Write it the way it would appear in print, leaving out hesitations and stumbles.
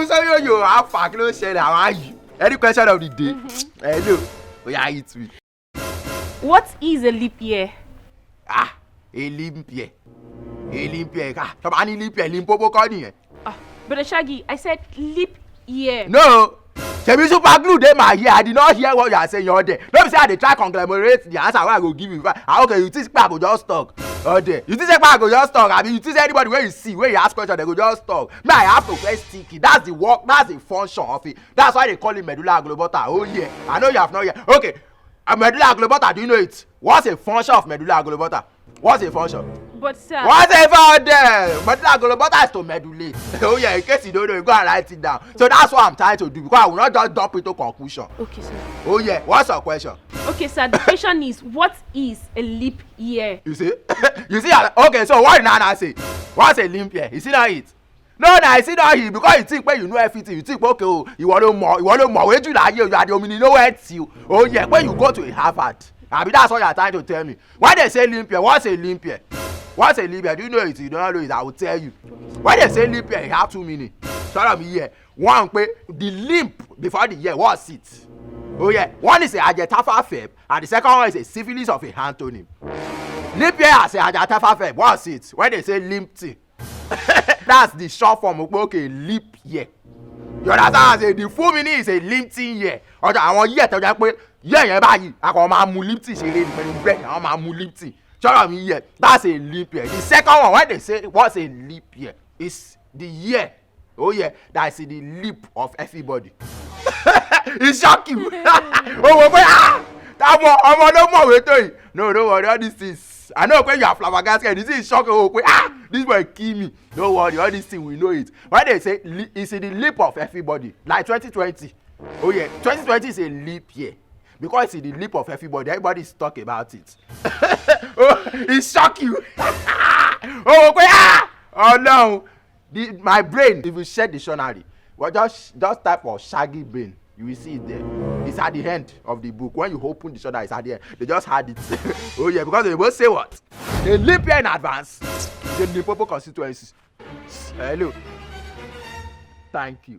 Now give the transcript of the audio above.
you have fuck no share how are you? Any question of the day? Hello. We are it with. What is a leap year? Ah, a leap year. A leap year. Come on, leap year. Limpopo Connie. Brother Shaggy, I said leap year. No. Tell super glue them my ear. I did not hear what you are saying all day. Don't say they try conglomerate the answer I go give you. Okay, you think I go just talk all day. You think I go just talk. I mean, you think anybody where you see where you ask question they go just talk. Me I have to play sticky. That's the work. That's the function of it. That's why they call it medulla oblongata. Oh yeah, I know you have not yet. Okay, a medulla oblongata. Do you know it? What's a function of medulla oblongata? What's a function? But sir. Whatever there, medulla oblongata is to medullate. Oh yeah, in case you don't know, you go and write it down. So that's what I'm trying to do because I will not just dump it to conclusion. Okay, sir. Oh yeah, what's your question? Okay, sir. The question is, what is a leap year? You see? You see? Okay, so what did Nana say? What's a leap year? You see that it? No, I see that here because you think when you know everything, you think okay, oh, you want to more. Where you like you are the only know where you. Oh yeah, when you go to a Harvard, I mean that's what you're trying to tell me. When they say leap year, what's a leap year? What's a leap year? Do you know it? You don't know it. I will tell you. When they say leap year, it have two meanings. Tell me here. One, the limp before the year, what's it? Oh yeah, one is a adjective verb, and the second one is a syphilis of a antonym. Leap year as a adjective verb, what's it? When they say limpty, that's the short form of okay, leap year. You understand? The full meaning is a limping year. Or I want year to just put year báyìí. I call my limpty she ready for the break. I want my limpty. Tell me year. That's a leap year. The second one, when they say what's a leap year, is the year. Oh yeah, that's the leap of everybody. It's shocking. Oh boy, that one, no more wait. No, don't worry, all these things. I know when you are flabbergasted, this is shocking. Oh boy, this boy kill me. Don't worry, all these things we know it. When they say it's the leap of everybody, like 2020. Oh yeah, 2020 is a leap year because it's the leap of everybody. Everybody's talking about it. Oh, it's shocking. Oh boy, oh no. My brain, if you check the dictionary, well, just type of Shaggy brain, you will see it there. It's at the end of the book. When you open the dictionary, it's at the end. They just had it. Oh yeah, because they both say what? They leap year in advance. The Limpopo constituencies. Hello. Thank you.